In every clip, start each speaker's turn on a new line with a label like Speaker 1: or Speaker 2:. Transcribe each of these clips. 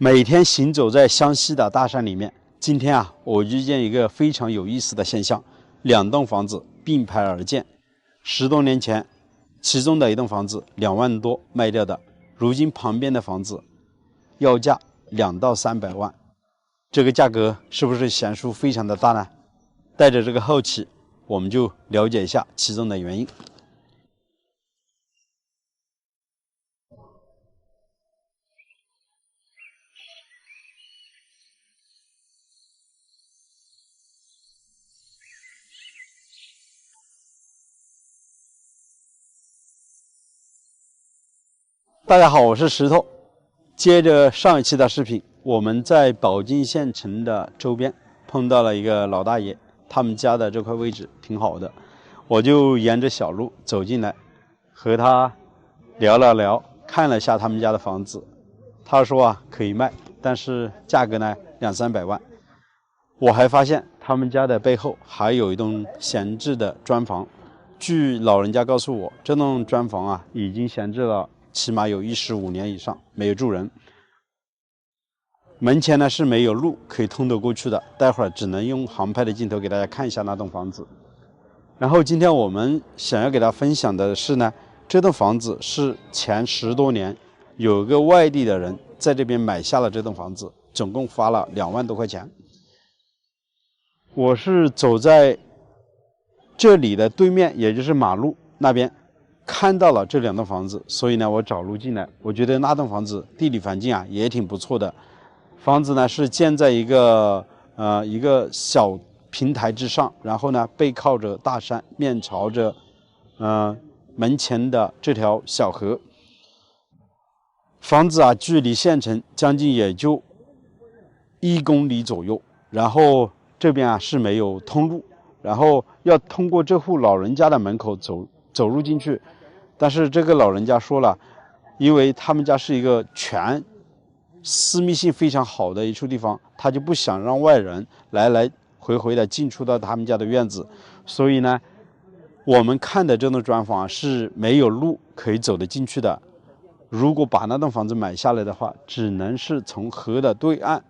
Speaker 1: 每天行走在湘西的大山里面，今天啊，我遇见一个非常有意思的现象：两栋房子并排而建。10多年前，其中的一栋房子2万多卖掉的，如今旁边的房子要价2到300万，这个价格是不是悬殊非常的大呢？带着这个好奇，我们就了解一下其中的原因。大家好，我是石头。接着上一期的视频，我们在保定县城的周边碰到了一个老大爷，他们家的这块位置挺好的，我就沿着小路走进来，和他聊了聊，看了一下他们家的房子。他说啊可以卖，但是价格呢200-300万。我还发现他们家的背后还有一栋闲置的砖房，据老人家告诉我，这栋砖房啊已经闲置了起码有15年以上，没有住人。门前呢是没有路可以通得过去的，待会儿只能用航拍的镜头给大家看一下那栋房子。然后今天我们想要给大家分享的是呢，这栋房子是前10多年有个外地的人在这边买下了这栋房子，总共花了2万多块钱。我是走在这里的对面，也就是马路那边，看到了这2栋房子，所以呢我找路进来。我觉得那栋房子地理环境啊也挺不错的，房子呢是建在一个小平台之上，然后呢背靠着大山，面朝着门前的这条小河。房子啊距离县城将近也就1公里左右，然后这边啊是没有通路，然后要通过这户老人家的门口走入进去。但是这个老人家说了，因为他们家是一个全私密性非常好的一处地方，他就不想让外人来回的进出到他们家的院子，所以呢我们看的这栋砖房是没有路可以走得进去的。如果把那栋房子买下来的话，只能是从河的对岸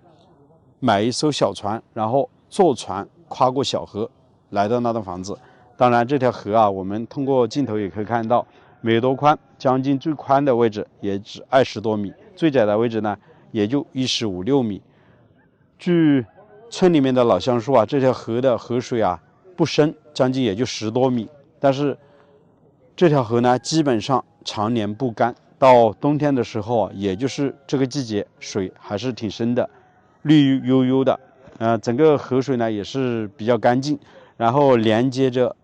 Speaker 1: 买一艘小船，然后坐船跨过小河来到那栋房子。当然这条河啊，我们通过镜头也可以看到没多宽，将近最宽的位置也只20多米，最窄的位置呢也就15-16米。据村里面的老乡说啊，这条河的河水啊不深，将近也就10多米，但是这条河呢基本上常年不干，到冬天的时候啊，也就是这个季节水还是挺深的，绿油油的。整个河水呢也是比较干净，然后连接着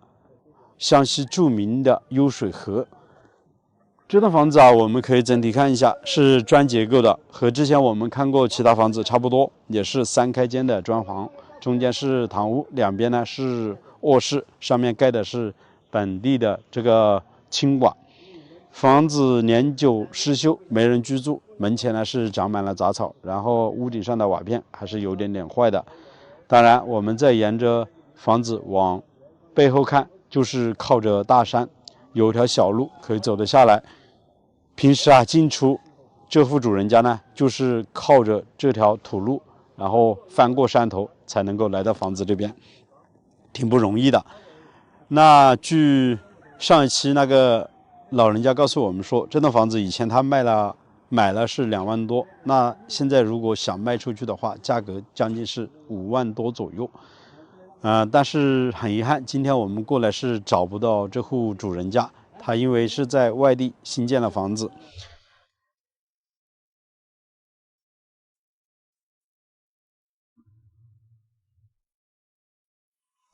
Speaker 1: 湘西著名的幽水河。这栋房子啊，我们可以整体看一下，是砖结构的，和之前我们看过其他房子差不多，也是3开间的砖房，中间是堂屋，两边呢是卧室，上面盖的是本地的这个青瓦。房子年久失修，没人居住，门前呢是长满了杂草，然后屋顶上的瓦片还是有点坏的。当然我们再沿着房子往背后看，就是靠着大山，有条小路可以走得下来。平时啊进出这户主人家呢，就是靠着这条土路，然后翻过山头才能够来到房子这边，挺不容易的。那据上一期那个老人家告诉我们说，这栋房子以前他买了是2万多，那现在如果想卖出去的话，价格将近是5万多左右。但是很遗憾，今天我们过来是找不到这户主人家，他因为是在外地新建了房子。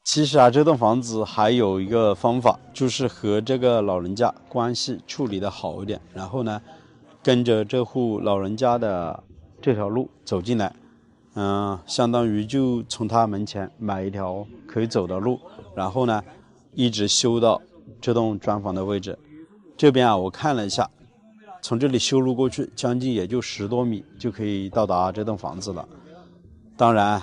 Speaker 1: 其实啊，这栋房子还有一个方法，就是和这个老人家关系处理的好一点，然后呢跟着这户老人家的这条路走进来，相当于就从他门前买一条可以走的路，然后呢一直修到这栋砖房的位置。这边啊我看了一下，从这里修路过去将近也就10多米就可以到达这栋房子了。当然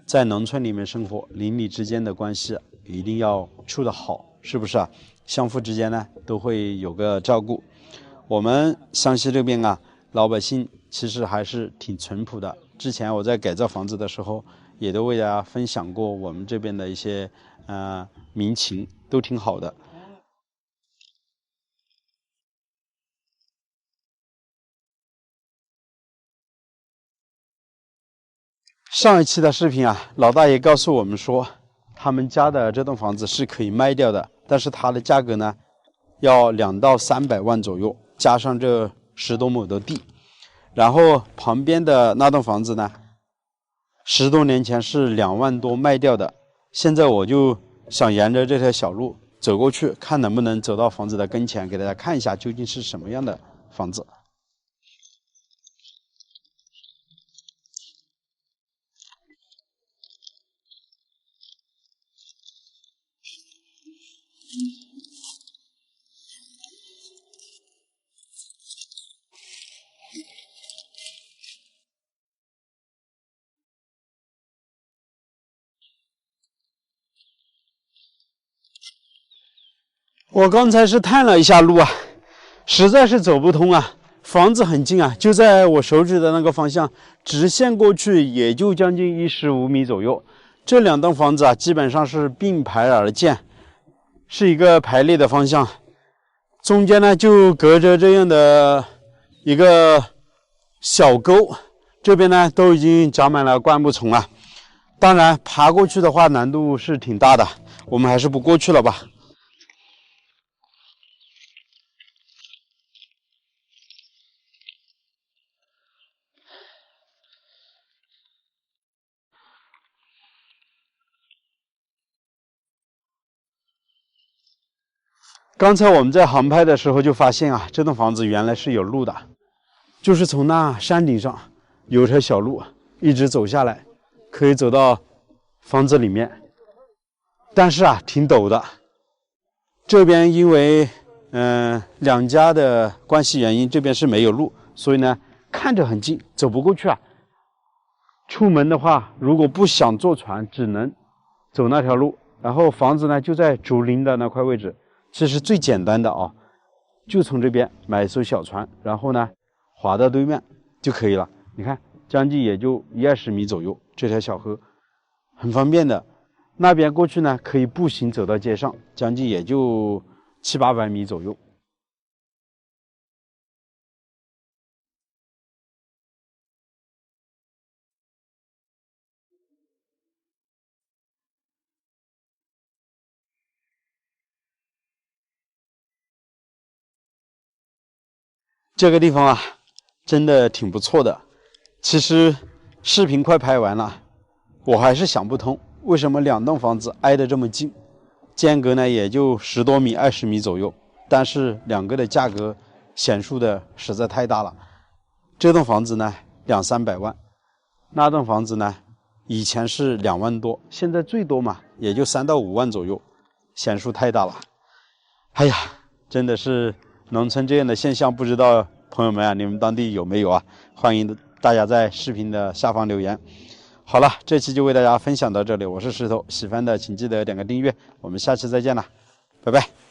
Speaker 1: 在农村里面生活，邻里之间的关系一定要处得好，是不是啊？相互之间呢都会有个照顾。我们湘西这边啊，老百姓其实还是挺淳朴的。之前我在改造房子的时候，也都为大家分享过我们这边的一些民情，都挺好的。上一期的视频啊，老大爷告诉我们说，他们家的这栋房子是可以卖掉的，但是它的价格呢，要200到300万左右，加上这10多亩的地。然后旁边的那栋房子呢，10多年前是2万多卖掉的。现在我就想沿着这条小路走过去，看能不能走到房子的跟前，给大家看一下究竟是什么样的房子。我刚才是探了一下路啊，实在是走不通啊。房子很近啊，就在我手指的那个方向，直线过去也就将近15米左右。这2栋房子啊，基本上是并排而建，是一个排列的方向。中间呢就隔着这样的一个小沟，这边呢都已经长满了灌木丛了。当然爬过去的话难度是挺大的，我们还是不过去了吧。刚才我们在航拍的时候就发现啊，这栋房子原来是有路的，就是从那山顶上有条小路一直走下来，可以走到房子里面。但是啊，挺陡的。这边因为两家的关系原因，这边是没有路，所以呢看着很近，走不过去啊。出门的话，如果不想坐船，只能走那条路。然后房子呢就在竹林的那块位置。其实最简单的啊，就从这边买一艘小船，然后呢划到对面就可以了。你看，将近也就1-20米左右，这条小河很方便的。那边过去呢，可以步行走到街上，将近也就700-800米左右。这个地方啊，真的挺不错的。其实视频快拍完了，我还是想不通，为什么2栋房子挨得这么近，间隔呢也就10多米、20米左右，但是2个的价格显著的实在太大了。这栋房子呢200-300万，那栋房子呢以前是2万多，现在最多嘛也就3到5万左右，显著太大了。哎呀，真的是农村这样的现象，不知道朋友们啊，你们当地有没有啊？欢迎大家在视频的下方留言。好了，这期就为大家分享到这里，我是石头，喜欢的请记得点个订阅，我们下期再见了，拜拜。